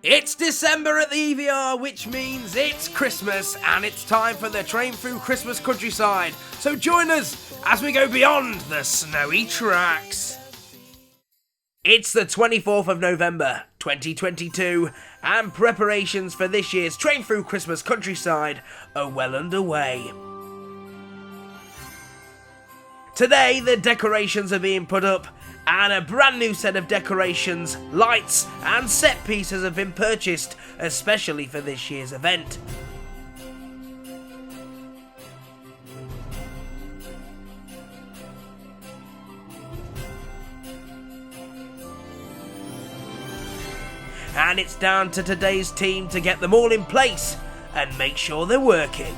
It's December at the EVR, which means it's Christmas, and it's time for the train through Christmas countryside. So join us as we go beyond the snowy tracks. It's the 24th of November, 2022, and preparations for this year's train through Christmas countryside are well underway. Today, the decorations are being put up, and a brand new set of decorations, lights and set pieces have been purchased, especially for this year's event. And it's down to today's team to get them all in place and make sure they're working.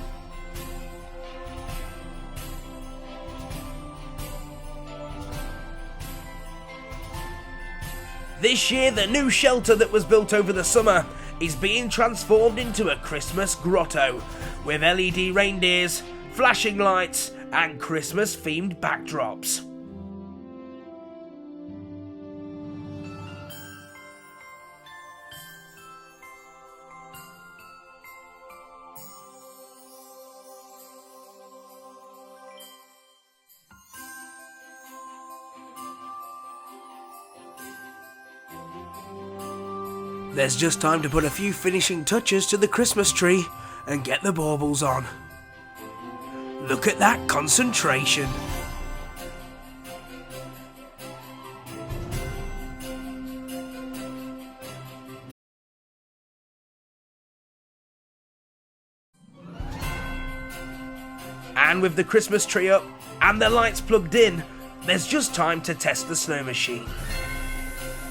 This year, the new shelter that was built over the summer is being transformed into a Christmas grotto, with LED reindeers, flashing lights, and Christmas-themed backdrops. There's just time to put a few finishing touches to the Christmas tree and get the baubles on. Look at that concentration. And with the Christmas tree up and the lights plugged in, there's just time to test the snow machine.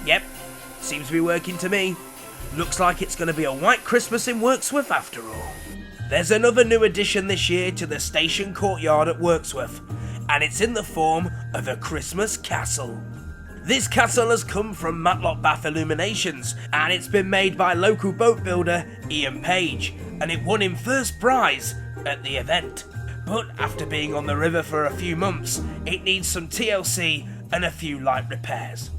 Yep, seems to be working to me. Looks like it's going to be a white Christmas in Wirksworth after all. There's another new addition this year to the station courtyard at Wirksworth, and it's in the form of a Christmas castle. This castle has come from Matlock Bath Illuminations, and it's been made by local boat builder Ian Page, and it won him first prize at the event. But after being on the river for a few months, it needs some TLC and a few light repairs.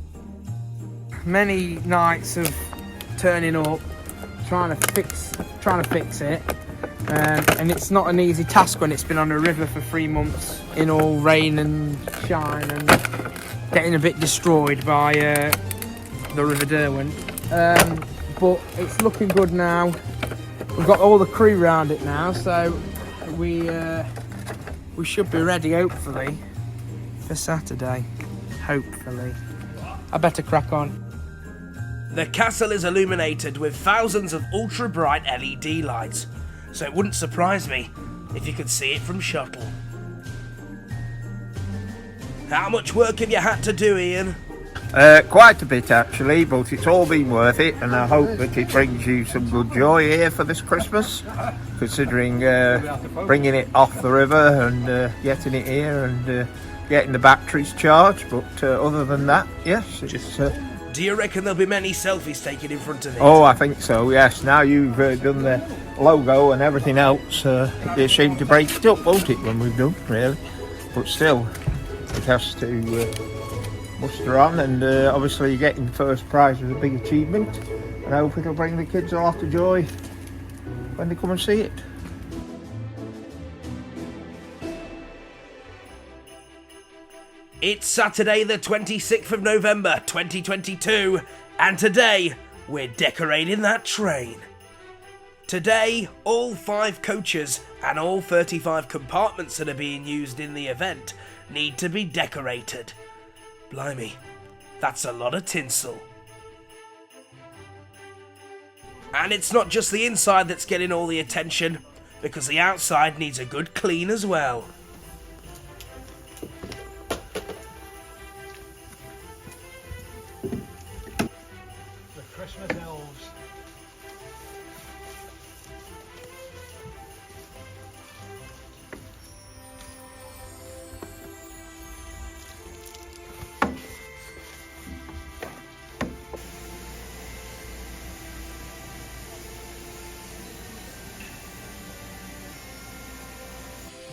Many nights of turning up, trying to fix it, and it's not an easy task when it's been on a river for 3 months in all rain and shine and getting a bit destroyed by the River Derwent. But it's looking good now. We've got all the crew round it now, so we should be ready hopefully for Saturday. Hopefully. I better crack on. The castle is illuminated with thousands of ultra-bright LED lights, so it wouldn't surprise me if you could see it from shuttle. How much work have you had to do, Ian? Quite a bit actually, but it's all been worth it, and I hope that it brings you some good joy here for this Christmas, considering bringing it off the river and getting it here and getting the batteries charged. But other than that, yes, it's... Do you reckon there'll be many selfies taken in front of it? Oh, I think so, yes. Now you've done the logo and everything else, it seemed to break it up, won't it, when we've done, really? But still, it has to muster on, and obviously getting the first prize was a big achievement, and I hope it'll bring the kids a lot of joy when they come and see it. It's Saturday the 26th of November 2022, and today we're decorating that train. Today, all 5 coaches and all 35 compartments that are being used in the event need to be decorated. Blimey, that's a lot of tinsel. And it's not just the inside that's getting all the attention, because the outside needs a good clean as well. Christmas elves.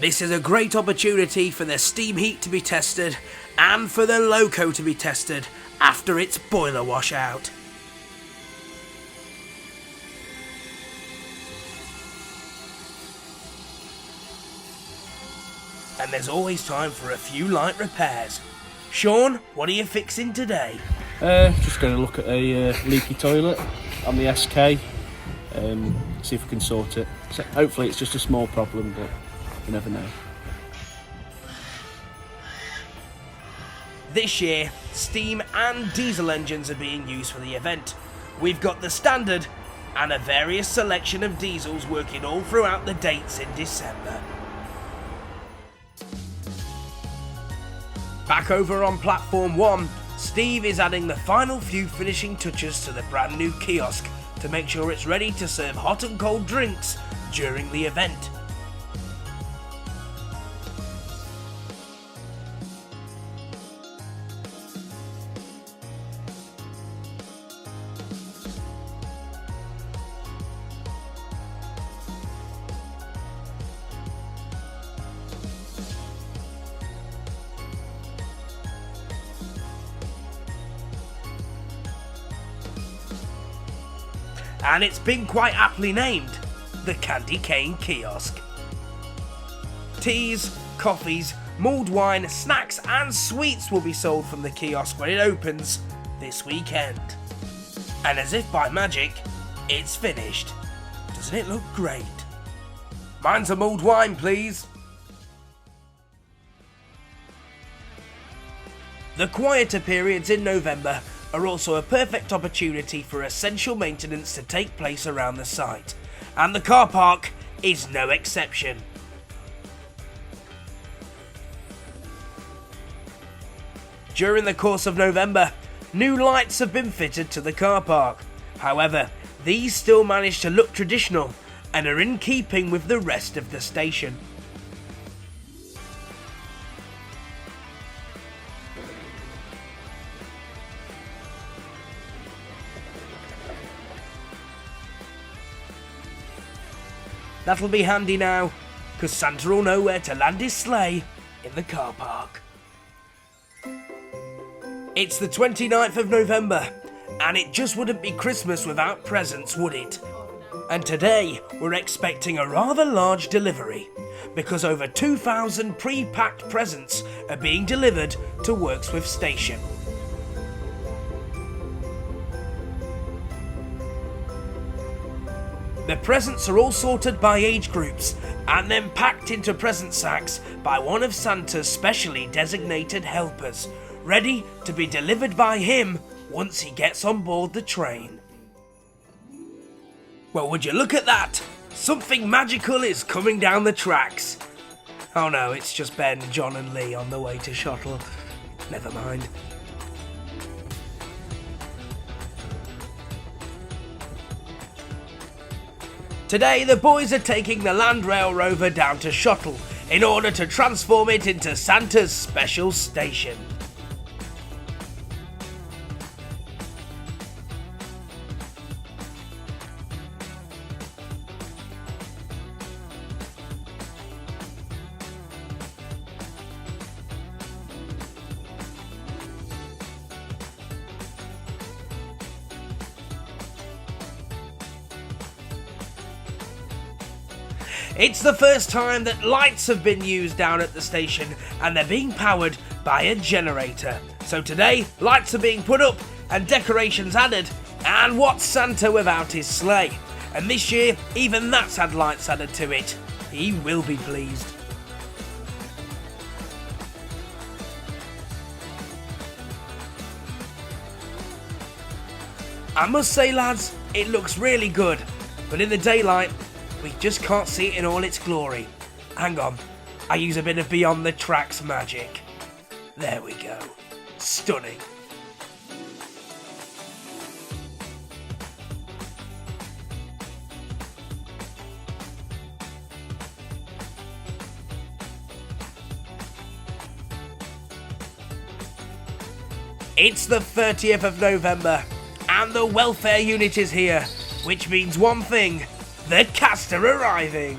This is a great opportunity for the steam heat to be tested and for the loco to be tested after its boiler washout. and there's always time for a few light repairs. Sean, what are you fixing today? Just going to look at a leaky toilet on the SK, see if we can sort it. So hopefully it's just a small problem, but you never know. This year, steam and diesel engines are being used for the event. We've got the standard and a various selection of diesels working all throughout the dates in December. Back over on Platform 1, Steve is adding the final few finishing touches to the brand new kiosk to make sure it's ready to serve hot and cold drinks during the event. And it's been quite aptly named the Candy Cane Kiosk. Teas, coffees, mulled wine, snacks and sweets will be sold from the kiosk when it opens this weekend. And as if by magic, it's finished. Doesn't it look great? Mine's a mulled wine, please. The quieter periods in November are also a perfect opportunity for essential maintenance to take place around the site, and the car park is no exception. During the course of November, new lights have been fitted to the car park. However, these still manage to look traditional and are in keeping with the rest of the station. That'll be handy now, because Santa will know where to land his sleigh in the car park. It's the 29th of November, and it just wouldn't be Christmas without presents, would it? And today, we're expecting a rather large delivery, because over 2,000 pre-packed presents are being delivered to Wirksworth Station. The presents are all sorted by age groups and then packed into present sacks by one of Santa's specially designated helpers, ready to be delivered by him once he gets on board the train. Well, would you look at that? Something magical is coming down the tracks. Oh no, it's just Ben, John and Lee on the way to Shottle. Never mind. Today, the boys are taking the Land Rail Rover down to Shottle in order to transform it into Santa's special station. It's the first time that lights have been used down at the station, and they're being powered by a generator. So today, lights are being put up and decorations added, and what's Santa without his sleigh? And this year, even that's had lights added to it. He will be pleased. I must say, lads, it looks really good, but in the daylight, we just can't see it in all its glory. Hang on, I use a bit of Beyond the Tracks magic. There we go. Stunning. It's the 30th of November, and the welfare unit is here, which means one thing: the cast are arriving.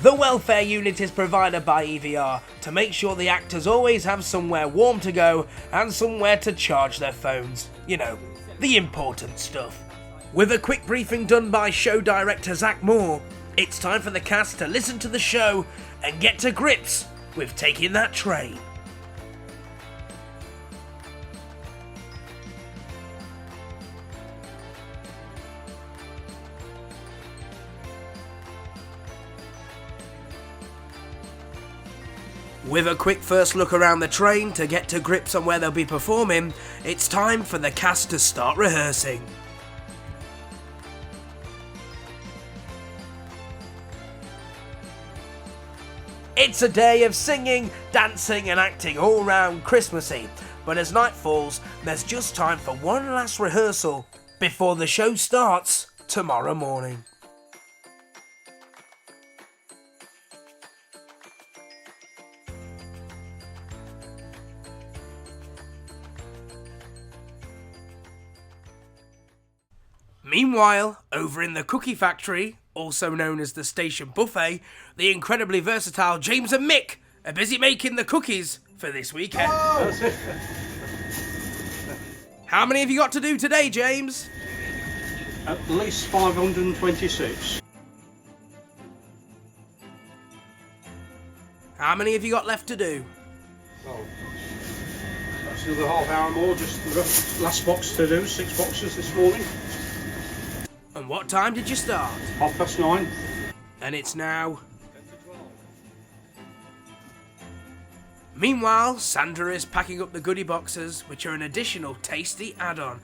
The welfare unit is provided by EVR to make sure the actors always have somewhere warm to go and somewhere to charge their phones. You know, the important stuff. With a quick briefing done by show director Zach Moore, it's time for the cast to listen to the show and get to grips with taking that train. With a quick first look around the train to get to grips on where they'll be performing, it's time for the cast to start rehearsing. It's a day of singing, dancing and acting all round Christmassy, but as night falls, there's just time for one last rehearsal before the show starts tomorrow morning. Meanwhile, over in the cookie factory, also known as the station buffet, the incredibly versatile James and Mick are busy making the cookies for this weekend. How many have you got to do today, James? At least 526. How many have you got left to do? Oh, that's another half hour more, just the last box to do, 6 boxes this morning. And what time did you start? 9:30. And it's now... Meanwhile, Sandra is packing up the goodie boxes, which are an additional tasty add-on.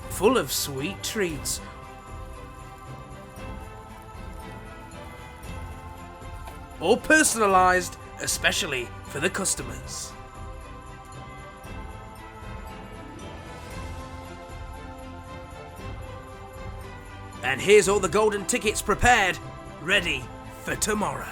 Full of sweet treats. All personalised, especially for the customers. And here's all the golden tickets prepared, ready for tomorrow.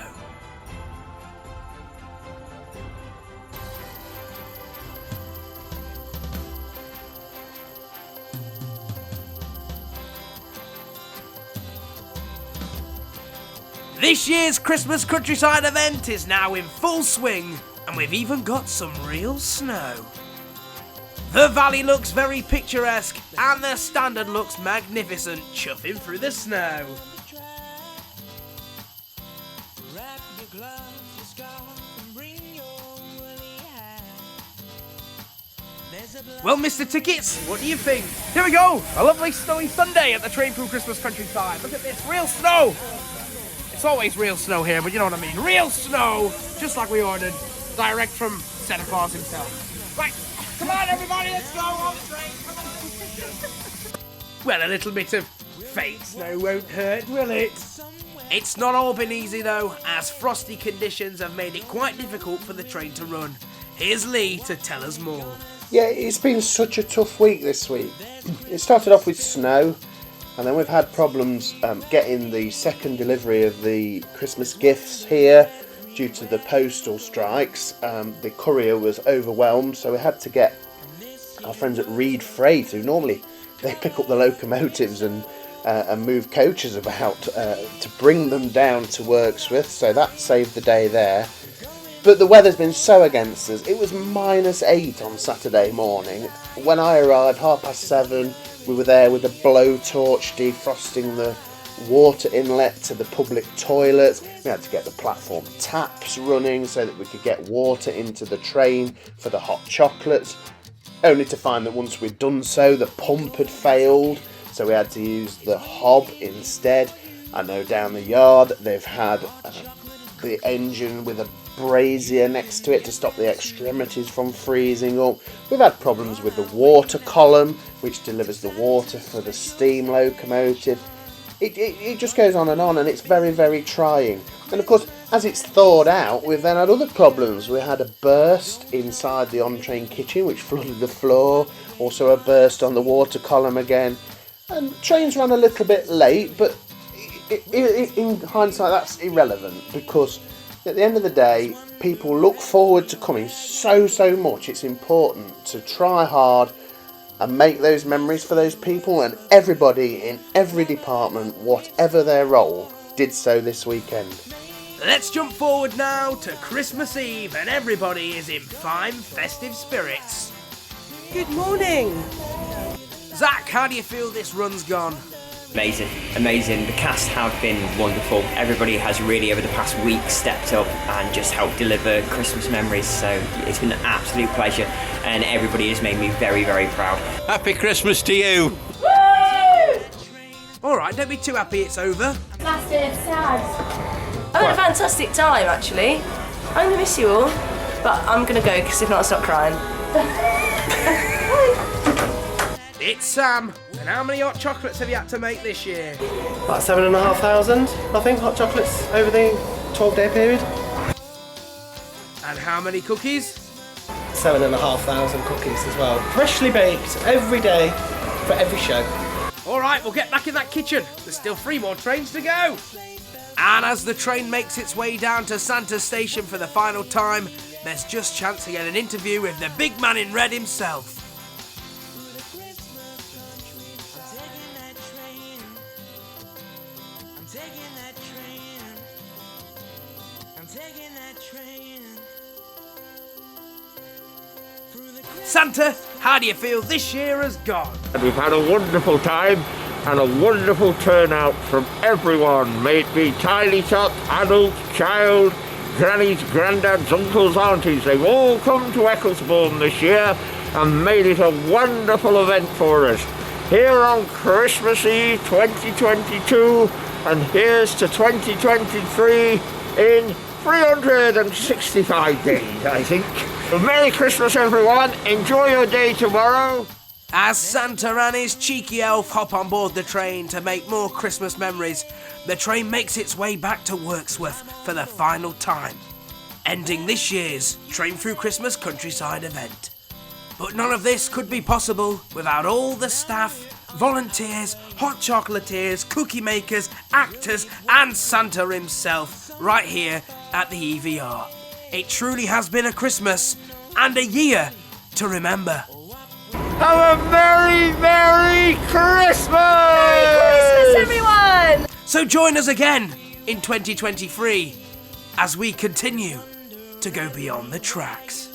This year's Christmas countryside event is now in full swing, and we've even got some real snow. The valley looks very picturesque, and the standard looks magnificent, chuffing through the snow. Well, Mr. Tickets, what do you think? Here we go! A lovely snowy Sunday at the Train Through Christmas countryside. Look at this, real snow! It's always real snow here, but you know what I mean. Real snow! Just like we ordered, direct from Santa Claus himself. Right, come on everybody, let's go on the train, come on! Well, a little bit of fake snow won't hurt, will it? It's not all been easy though, as frosty conditions have made it quite difficult for the train to run. Here's Lee to tell us more. Yeah, it's been such a tough week this week. It started off with snow, and then we've had problems getting the second delivery of the Christmas gifts here due to the postal strikes. The courier was overwhelmed, so we had to get our friends at Reed Freight, who normally they pick up the locomotives and move coaches about to bring them down to Wirksworth, so that saved the day there. But the weather's been so against us. It was -8 on Saturday morning. When I arrived, 7:30, we were there with a blowtorch defrosting the water inlet to the public toilets. We had to get the platform taps running so that we could get water into the train for the hot chocolates. Only to find that once we'd done so, the pump had failed, so we had to use the hob instead. I know down the yard they've had the engine with a brazier next to it to stop the extremities from freezing up. We've had problems with the water column, which delivers the water for the steam locomotive. It just goes on, and it's very, very trying. And of course, as it's thawed out, we've then had other problems. We had a burst inside the on-train kitchen, which flooded the floor. Also a burst on the water column again. And trains ran a little bit late, but in hindsight, that's irrelevant, because at the end of the day, people look forward to coming so much. It's important to try hard and make those memories for those people, and everybody in every department, whatever their role, did so this weekend. Let's jump forward now to Christmas Eve, and everybody is in fine festive spirits. Good morning. Zach, how do you feel this run's gone? Amazing. The cast have been wonderful. Everybody has really, over the past week, stepped up and just helped deliver Christmas memories. So it's been an absolute pleasure, and everybody has made me very, very proud. Happy Christmas to you. Alright, don't be too happy it's over. Festive, sad. I had a fantastic time, actually. I'm going to miss you all, but I'm going to go because if not, I'll stop crying. It's Sam, and how many hot chocolates have you had to make this year? About 7,500, I think, hot chocolates over the 12-day period. And how many cookies? 7,500 cookies as well. Freshly baked every day for every show. Alright, we'll get back in that kitchen. There's still 3 more trains to go. And as the train makes its way down to Santa's station for the final time, there's just chance to get an interview with the big man in red himself. Santa, how do you feel this year has gone? We've had a wonderful time and a wonderful turnout from everyone, may it be tiny tot, adult, child, grannies, granddads, uncles, aunties. They've all come to Ecclesbourne this year and made it a wonderful event for us. Here on Christmas Eve 2022, and here's to 2023 in 365 days, I think. Well, Merry Christmas, everyone. Enjoy your day tomorrow. As Santa and his cheeky elf hop on board the train to make more Christmas memories, the train makes its way back to Wirksworth for the final time, ending this year's Train Through Christmas Countryside event. But none of this could be possible without all the staff, volunteers, hot chocolatiers, cookie makers, actors, and Santa himself right here at the EVR. It truly has been a Christmas and a year to remember. Have a Merry, Merry Christmas! Merry Christmas, everyone! So join us again in 2023 as we continue to go beyond the tracks.